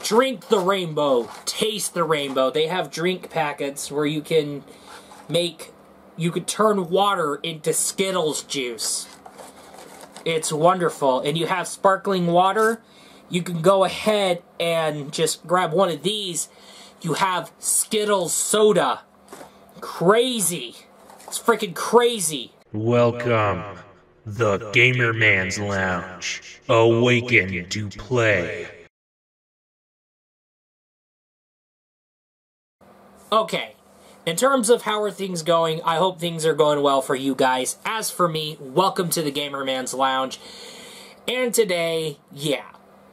drink the rainbow, taste the rainbow. They have drink packets where you can turn water into Skittles juice. It's wonderful. And you have sparkling water. You can go ahead and just grab one of these. You have Skittles soda. Crazy. It's freaking crazy. Welcome, the Gamer Man's Lounge. Awaken to play. Okay, in terms of how are things going, I hope things are going well for you guys. As for me, welcome to the Gamer Man's Lounge. And today, yeah,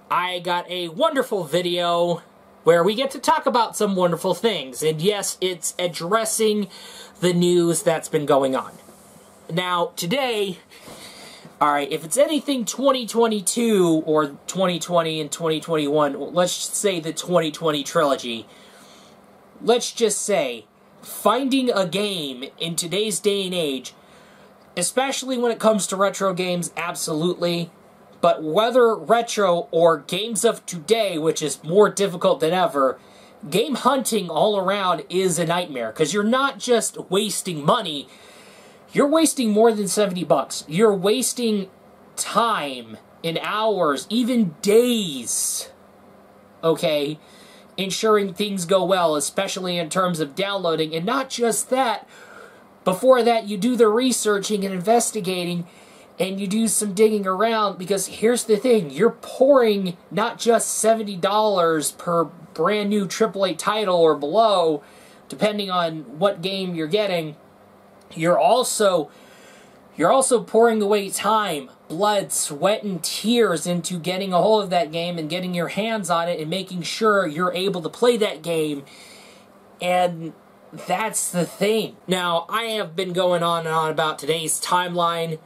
I got a wonderful video where we get to talk about some wonderful things. And yes, it's addressing the news that's been going on. Now, today, alright, if it's anything 2022 or 2020 and 2021, let's just say the 2020 trilogy, let's just say, finding a game in today's day and age, especially when it comes to retro games, absolutely, but whether retro or games of today, which is more difficult than ever, game hunting all around is a nightmare, because you're not just wasting money, you're wasting more than 70 bucks. You're wasting time in hours, even days, okay, ensuring things go well, especially in terms of downloading. And not just that, before that you do the researching and investigating, and you do some digging around, because here's the thing, you're pouring not just $70 per brand new AAA title or below, depending on what game you're getting. You're also pouring away time, blood, sweat, and tears into getting a hold of that game and getting your hands on it and making sure you're able to play that game. And that's the thing. Now, I have been going on and on about today's timeline.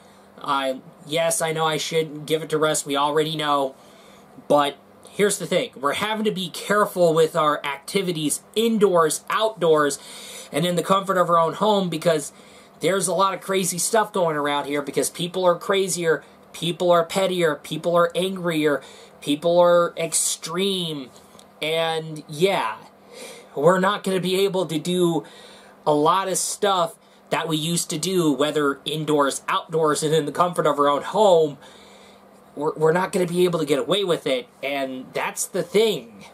Yes, I know I should give it to rest. We already know. But here's the thing. We're having to be careful with our activities indoors, outdoors, and in the comfort of our own home, because there's a lot of crazy stuff going around here, because people are crazier, people are pettier, people are angrier, people are extreme, and yeah, we're not going to be able to do a lot of stuff that we used to do, whether indoors, outdoors, and in the comfort of our own home. We're not going to be able to get away with it, and that's the thing.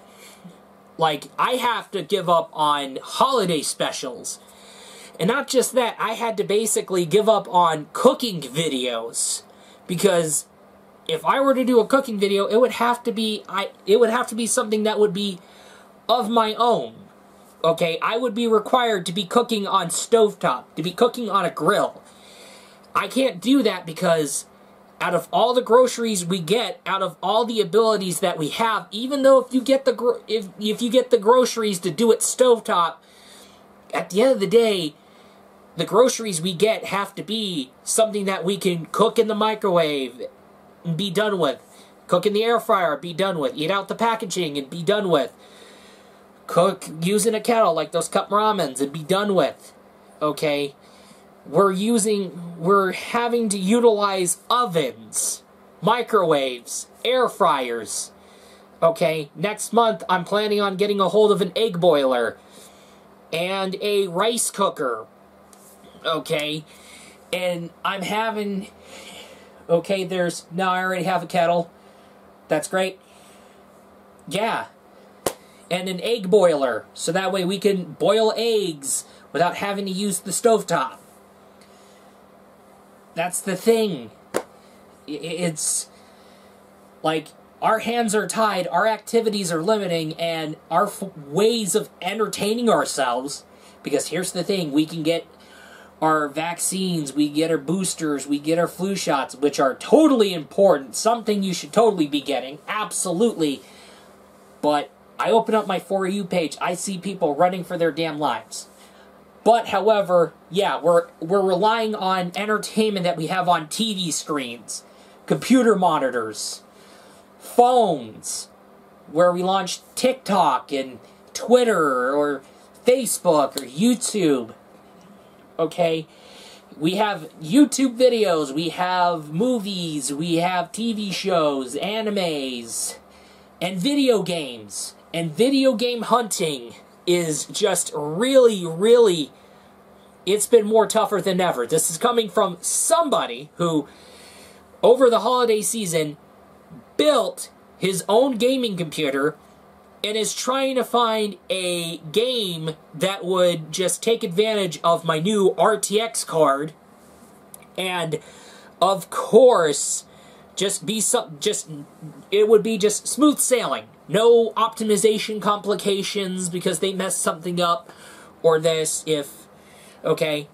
Like, I have to give up on holiday specials. And not just that, I had to basically give up on cooking videos, because if I were to do a cooking video, it would have to be something that would be of my own. Okay, I would be required to be cooking on stovetop, to be cooking on a grill. I can't do that because out of all the groceries we get, out of all the abilities that we have, even though if you get the groceries to do it stovetop, at the end of the day, the groceries we get have to be something that we can cook in the microwave and be done with. Cook in the air fryer, be done with. Eat out the packaging and be done with. Cook using a kettle like those cup ramens and be done with. Okay? We're having to utilize ovens, microwaves, air fryers. Okay? Next month, I'm planning on getting a hold of an egg boiler and a rice cooker. Okay, and I'm having, okay, now I already have a kettle, that's great, yeah, and an egg boiler, so that way we can boil eggs without having to use the stovetop. That's the thing. It's, like, our hands are tied, our activities are limiting, and our ways of entertaining ourselves, because here's the thing, we can get our vaccines, we get our boosters, we get our flu shots, which are totally important, something you should totally be getting, absolutely. But I open up my For You page, I see people running for their damn lives. But, however, yeah, we're relying on entertainment that we have on TV screens, computer monitors, phones, where we launched TikTok and Twitter or Facebook or YouTube. Okay, we have YouTube videos, we have movies, we have TV shows, animes, and video games. And video game hunting is just really, it's been more tougher than ever. This is coming from somebody who, over the holiday season, built his own gaming computer and is trying to find a game that would just take advantage of my new RTX card and, of course, it would be just smooth sailing. No optimization complications because they messed something up, or this, okay.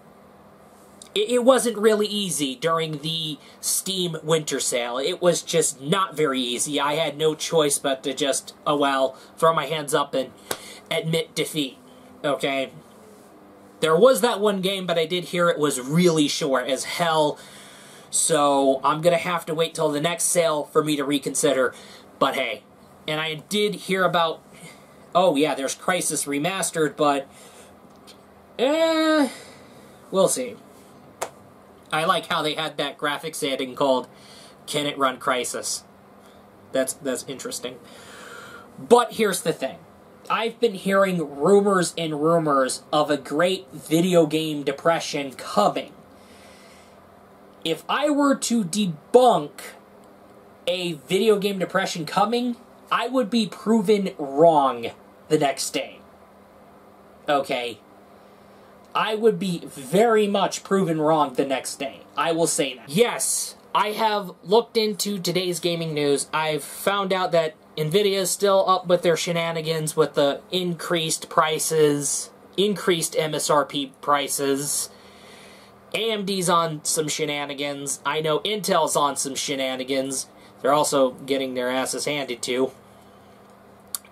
It wasn't really easy during the Steam winter sale. It was just not very easy. I had no choice but to just, oh well, throw my hands up and admit defeat, okay? There was that one game, but I did hear it was really short as hell, so I'm gonna have to wait till the next sale for me to reconsider, but hey. And I did hear about, oh yeah, there's Crysis Remastered, but, we'll see. I like how they had that graphics adding called Can It Run Crysis? That's interesting. But here's the thing. I've been hearing rumors and rumors of a great video game depression coming. If I were to debunk a video game depression coming, I would be proven wrong the next day. Okay? I would be very much proven wrong the next day. I will say that. Yes, I have looked into today's gaming news. I've found out that Nvidia is still up with their shenanigans with the increased prices, increased MSRP prices. AMD's on some shenanigans. I know Intel's on some shenanigans. They're also getting their asses handed to.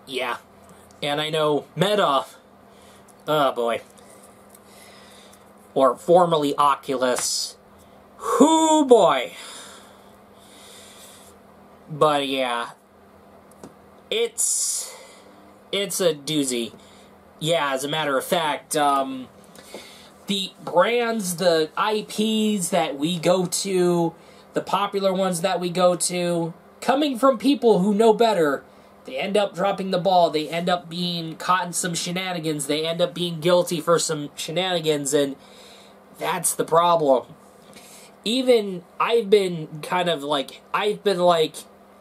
Yeah. And I know Meta, oh boy, or formerly Oculus, hoo boy. But yeah, it's a doozy. Yeah, as a matter of fact, the brands, the IPs that we go to, the popular ones that we go to, coming from people who know better, they end up dropping the ball, they end up being caught in some shenanigans, they end up being guilty for some shenanigans, and that's the problem. Even, I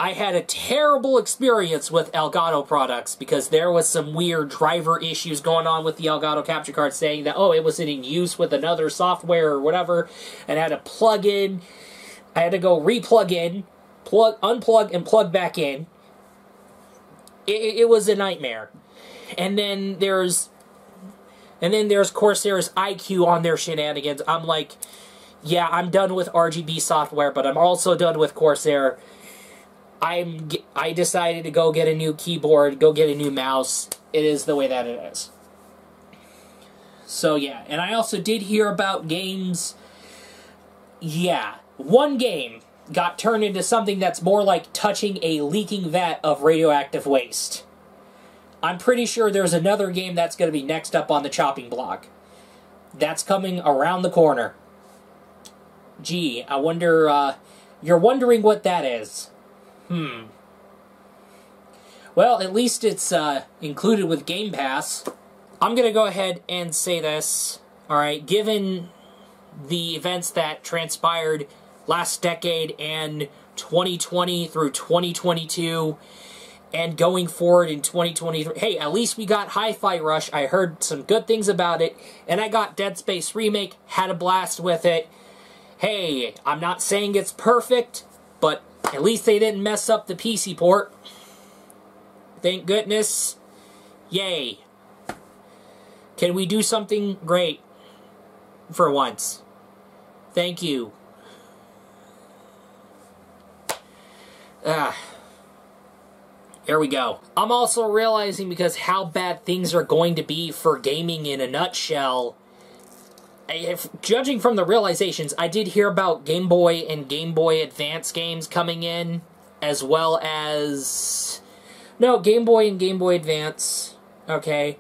had a terrible experience with Elgato products because there was some weird driver issues going on with the Elgato capture card saying that, oh, it wasn't in use with another software or whatever, and I had to plug in, I had to go re-plug in, unplug and plug back in. It was a nightmare. And then there's Corsair's IQ on their shenanigans. I'm like, yeah, I'm done with RGB software, but I'm also done with Corsair. I decided to go get a new keyboard, go get a new mouse. It is the way that it is. So yeah, and I also did hear about games. Yeah, one game got turned into something that's more like touching a leaking vat of radioactive waste. I'm pretty sure there's another game that's going to be next up on the chopping block. That's coming around the corner. Gee, I wonder, you're wondering what that is. Well, at least it's included with Game Pass. I'm going to go ahead and say this. Alright, given the events that transpired last decade and 2020 through 2022 and going forward in 2023. Hey, at least we got Hi-Fi Rush. I heard some good things about it. And I got Dead Space Remake. Had a blast with it. Hey, I'm not saying it's perfect, but at least they didn't mess up the PC port. Thank goodness. Yay. Can we do something great for once? Thank you. Here we go. I'm also realizing, because how bad things are going to be for gaming in a nutshell, judging from the realizations, I did hear about Game Boy and Game Boy Advance games coming in, as well as... No, Game Boy and Game Boy Advance. Okay.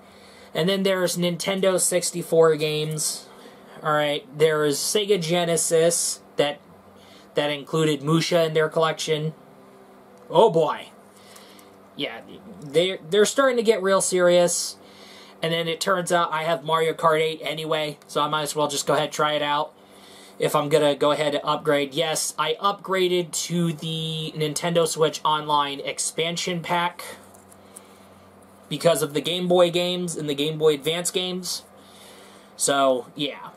And then there's Nintendo 64 games. Alright. There's Sega Genesis, that included Musha in their collection. Oh boy. yeah, they're starting to get real serious. And then it turns out I have Mario Kart 8 anyway, so I might as well just go ahead and try it out. If I'm going to go ahead and upgrade. Yes, I upgraded to the Nintendo Switch Online expansion pack because of the Game Boy games and the Game Boy Advance games. So, yeah.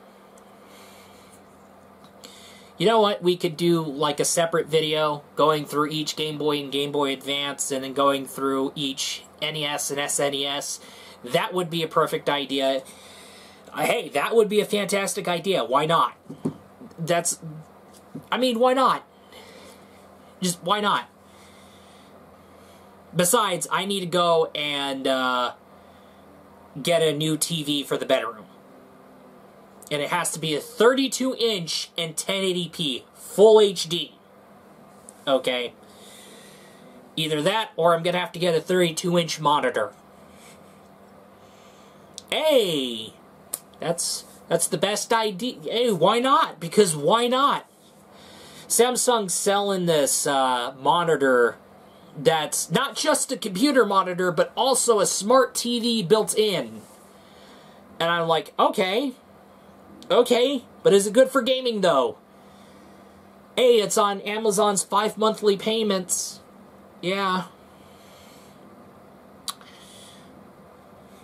You know what? We could do like a separate video going through each Game Boy and Game Boy Advance and then going through each NES and SNES. That would be a perfect idea. Hey, that would be a fantastic idea. Why not? I mean, why not? Just, why not? Besides, I need to go and get a new TV for the bedroom. And it has to be a 32-inch and 1080p, full HD. Okay? Either that, or I'm going to have to get a 32-inch monitor. Hey! That's the best idea. Hey, why not? Because why not? Samsung's selling this monitor that's not just a computer monitor, but also a smart TV built in. And I'm like, okay, but is it good for gaming, though? Hey, it's on Amazon's 5 monthly payments. Yeah.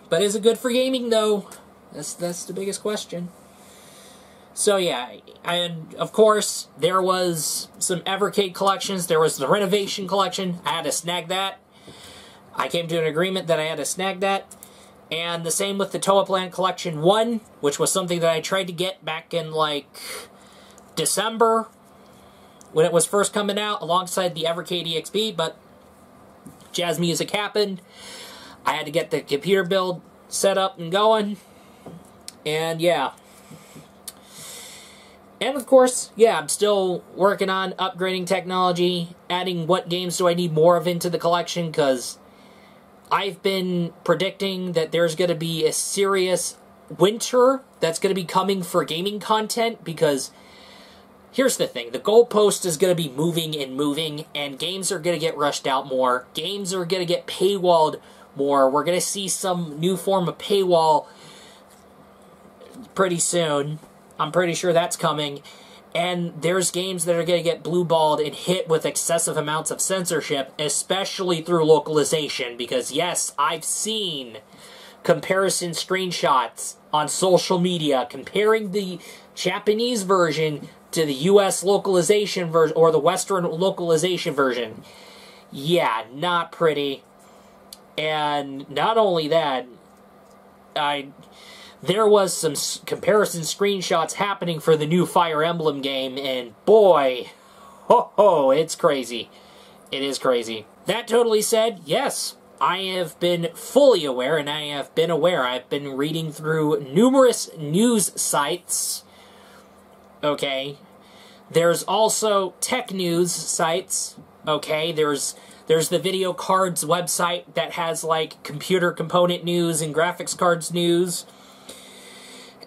But is it good for gaming, though? That's the biggest question. So, yeah, and of course, there was some Evercade collections. There was the Renovation collection. I had to snag that. I came to an agreement that I had to snag that. And the same with the Toaplan Collection 1, which was something that I tried to get back in, like, December, when it was first coming out, alongside the Evercade EXP, but jazz music happened. I had to get the computer build set up and going. And, yeah. And, of course, yeah, I'm still working on upgrading technology, adding what games do I need more of into the collection, because I've been predicting that there's going to be a serious winter that's going to be coming for gaming content, because here's the thing, the goalpost is going to be moving, and games are going to get rushed out more. Games are going to get paywalled more. We're going to see some new form of paywall pretty soon. I'm pretty sure that's coming. And there's games that are going to get blue-balled and hit with excessive amounts of censorship, especially through localization. Because, yes, I've seen comparison screenshots on social media comparing the Japanese version to the US localization version, or the Western localization version. Yeah, not pretty. And not only that, there was some comparison screenshots happening for the new Fire Emblem game, and boy, it's crazy. It is crazy. That totally said, yes, I have been fully aware, and I have been aware. I've been reading through numerous news sites. Okay. There's also tech news sites. Okay. There's the Video Cards website that has, like, computer component news and graphics cards news.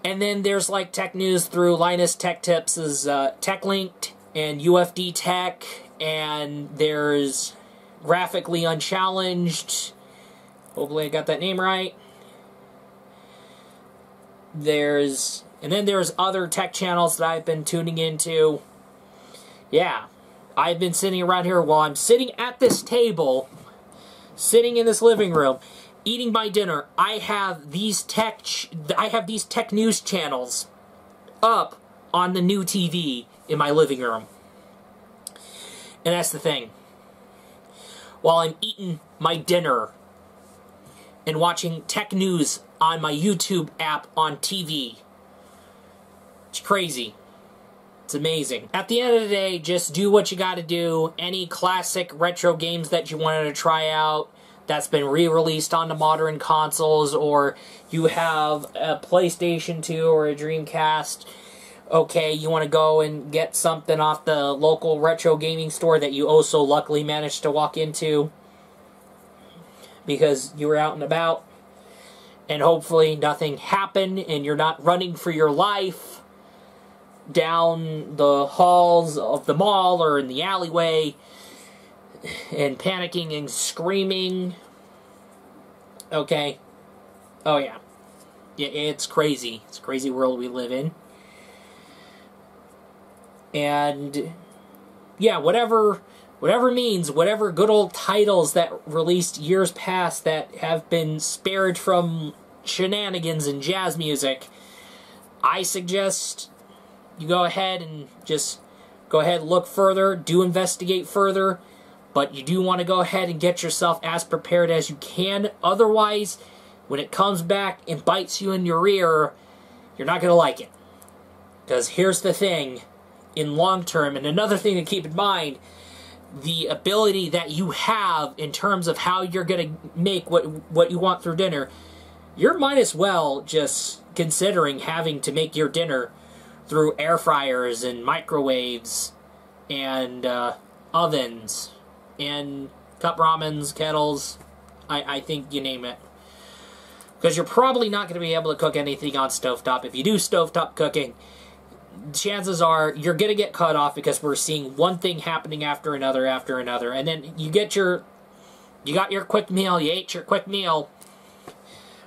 And then there's, like, tech news through Linus Tech Tips' TechLinked and UFD Tech, and there's Graphically Unchallenged. Hopefully I got that name right. And then there's other tech channels that I've been tuning into. Yeah. I've been sitting around here while I'm sitting at this table, sitting in this living room, eating my dinner. I have these tech news channels up on the new TV in my living room. And that's the thing. While I'm eating my dinner and watching tech news on my YouTube app on TV. It's crazy. It's amazing. At the end of the day, just do what you gotta do. Any classic retro games that you wanted to try out that's been re-released onto modern consoles, or you have a PlayStation 2 or a Dreamcast, okay, you want to go and get something off the local retro gaming store that you also luckily managed to walk into because you were out and about, and hopefully nothing happened and you're not running for your life down the halls of the mall or in the alleyway. and panicking and screaming. Okay. Oh, yeah. Yeah, it's crazy. It's a crazy world we live in. And, yeah, whatever means, whatever good old titles that released years past that have been spared from shenanigans and jazz music, I suggest you go ahead and just go ahead and look further, do investigate further, but you do want to go ahead and get yourself as prepared as you can. Otherwise, when it comes back and bites you in your rear, you're not going to like it. Because here's the thing, in long term, and another thing to keep in mind, the ability that you have in terms of how you're going to make what you want through dinner, you might as well just considering having to make your dinner through air fryers and microwaves and ovens and cup ramens, kettles, I think you name it. Because you're probably not going to be able to cook anything on stovetop. If you do stovetop cooking, chances are you're going to get cut off because we're seeing one thing happening after another, and then you got your quick meal, you ate your quick meal.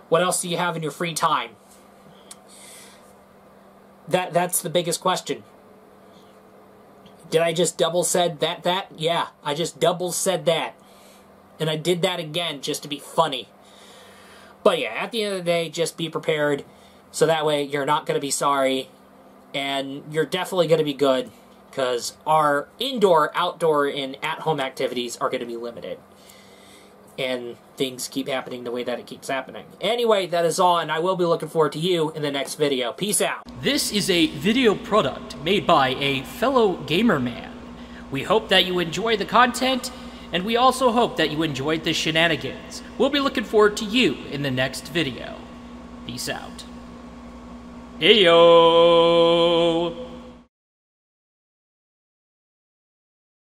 What else do you have in your free time? That's the biggest question. Did I just double said that? Yeah, I just double said that. And I did that again just to be funny. But yeah, at the end of the day, just be prepared. So that way you're not going to be sorry. And you're definitely going to be good. Because our indoor, outdoor, and at-home activities are going to be limited. And things keep happening the way that it keeps happening. Anyway, that is all, and I will be looking forward to you in the next video. Peace out. This is a video product made by a fellow gamer man. We hope that you enjoy the content, and we also hope that you enjoyed the shenanigans. We'll be looking forward to you in the next video. Peace out. Heyo!